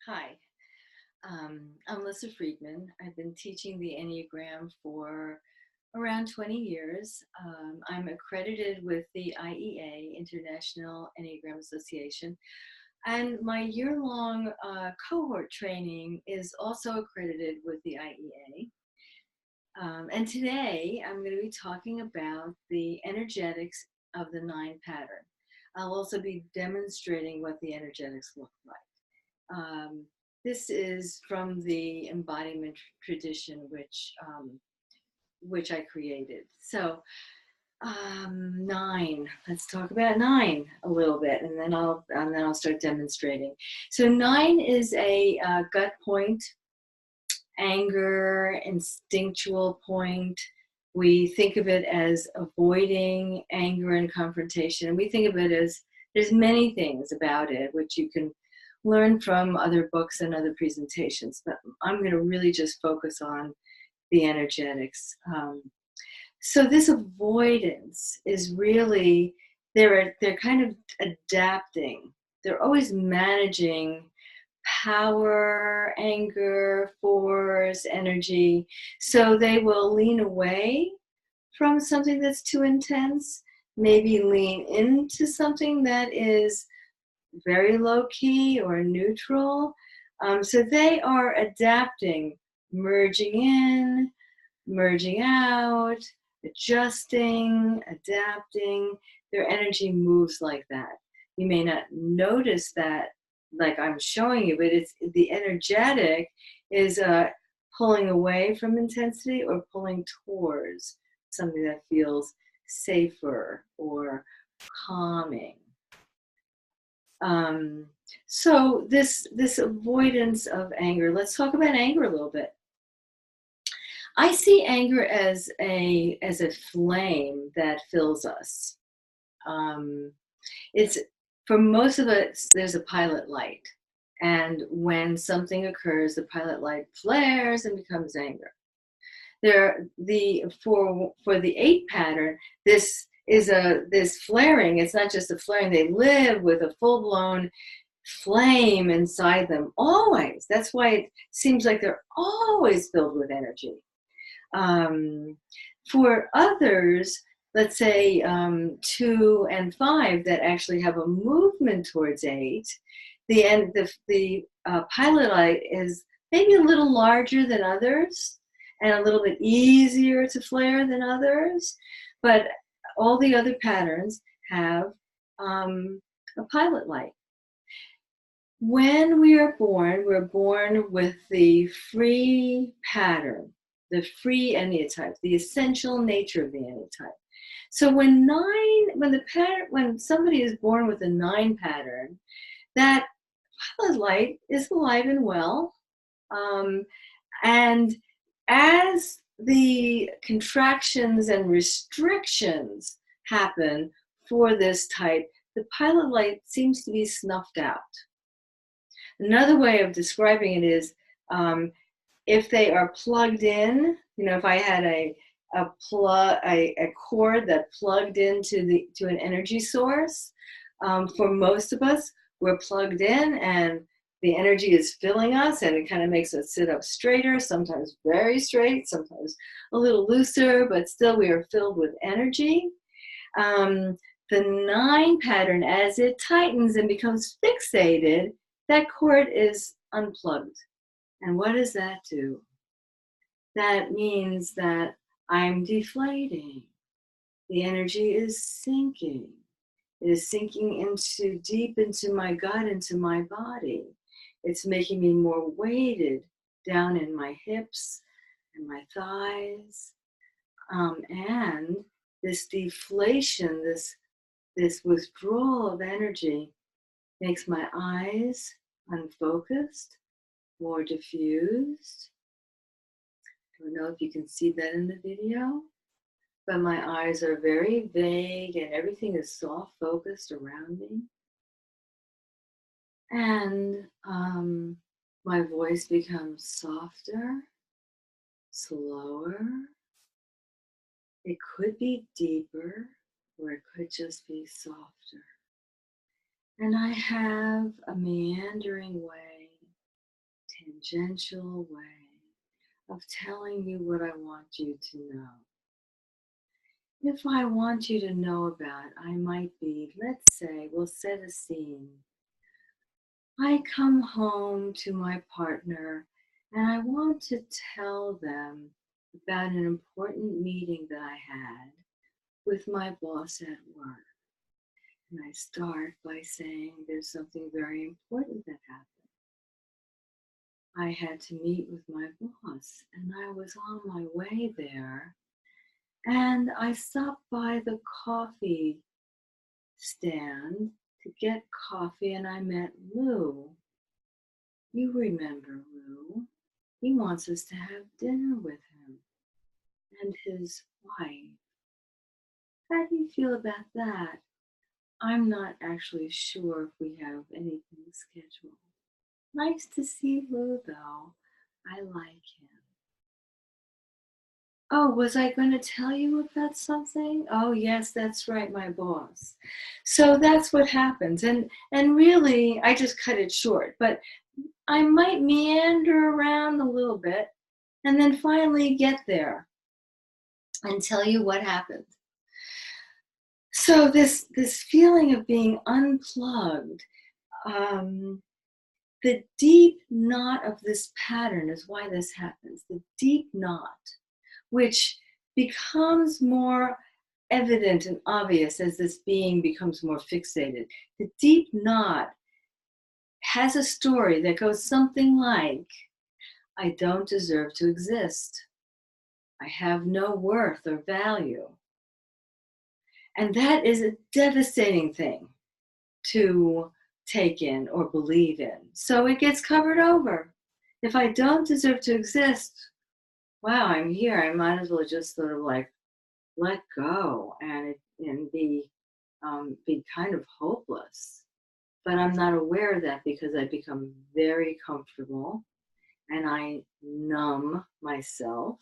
Hi, I'm Lissa Friedman. I've been teaching the Enneagram for around 20 years. I'm accredited with the IEA, International Enneagram Association, and my year-long cohort training is also accredited with the IEA. And today I'm going to be talking about the energetics of the nine pattern. I'll also be demonstrating what the energetics look like. This is from the Embodiment tradition, which I created. So nine. Let's talk about nine a little bit, and then I'll start demonstrating. So nine is a gut point, anger, instinctual point. We think of it as avoiding anger and confrontation, and we think of it as there's many things about it which you can learn from other books and other presentations, but I'm going to really just focus on the energetics. So this avoidance is really they're kind of adapting. They're always managing power, anger, force, energy. So they will lean away from something that's too intense, maybe lean into something that is very low key or neutral. So they are adapting, merging in, merging out, adjusting, adapting. Their energy moves like that. You may not notice that, like I'm showing you, but it's the energetic is pulling away from intensity or pulling towards something that feels safer or calming. Um, so this avoidance of anger. Let's talk about anger a little bit. I see anger as a flame that fills us. Um, it's for most of us. There's a pilot light, and when something occurs, the pilot light flares and becomes anger. For the eight pattern, this flaring. It's not just a flaring. They live with a full blown flame inside them always. That's why it seems like they're always filled with energy. Um, for others, let's say 2 and 5 that actually have a movement towards 8, the pilot light is maybe a little larger than others and a little bit easier to flare than others, but all the other patterns have a pilot light. When we're born with the free pattern, the free enneatype, the essential nature of the enneatype. So when somebody is born with a 9 pattern, that pilot light is alive and well. And as the contractions and restrictions happen for this type, the pilot light seems to be snuffed out. Another way of describing it is if they are plugged in, if I had a cord that plugged into an energy source, for most of us, we're plugged in and the energy is filling us and it kind of makes us sit up straighter, sometimes very straight, sometimes a little looser, but still we are filled with energy. The 9 pattern, as it tightens and becomes fixated, that cord is unplugged. And what does that do? That means that I'm deflating. The energy is sinking. It is sinking deep into my gut, into my body. It's making me more weighted down in my hips and my thighs. And this deflation, this withdrawal of energy makes my eyes unfocused, more diffused. I don't know if you can see that in the video, but my eyes are very vague and everything is soft focused around me. And my voice becomes softer, slower. It could be deeper or it could just be softer. And I have a meandering way gentle way of telling you what I want you to know. If I want you to know about, I might be, let's say, we'll set a scene. I come home to my partner and I want to tell them about an important meeting that I had with my boss at work. And I start by saying there's something very important that happened. I had to meet with my boss and I was on my way there. And I stopped by the coffee stand to get coffee and I met Lou. You remember Lou. He wants us to have dinner with him and his wife. How do you feel about that? I'm not actually sure if we have anything scheduled. Nice to see Lou though. I like him. Oh, was I going to tell you about something? Oh, yes, that's right, my boss. So that's what happens. And really, I just cut it short, but I might meander around a little bit and then finally get there and tell you what happened. So this feeling of being unplugged, the deep knot of this pattern is why this happens. The deep knot, which becomes more evident and obvious as this being becomes more fixated. The deep knot has a story that goes something like, I don't deserve to exist. I have no worth or value. And that is a devastating thing to take in or believe in. So it gets covered over. If I don't deserve to exist, wow, I'm here. I might as well just sort of like let go and be kind of hopeless. But I'm not aware of that because I become very comfortable and I numb myself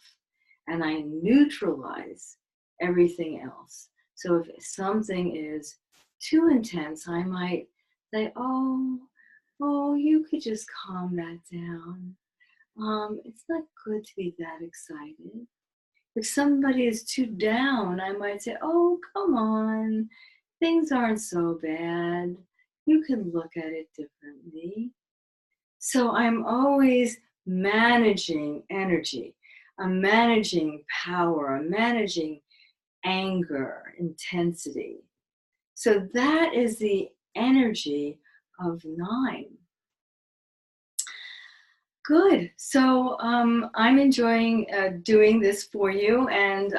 and I neutralize everything else. So if something is too intense, I might say, oh, you could just calm that down. It's not good to be that excited. If somebody is too down, I might say, oh, come on, things aren't so bad. You can look at it differently. So I'm always managing energy. I'm managing power. I'm managing anger, intensity. So that is the energy of 9. Good. So I'm enjoying doing this for you, and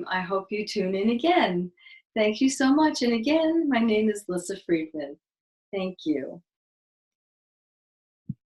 I hope you tune in again. Thank you so much. And again, my name is Lissa Friedman. Thank you.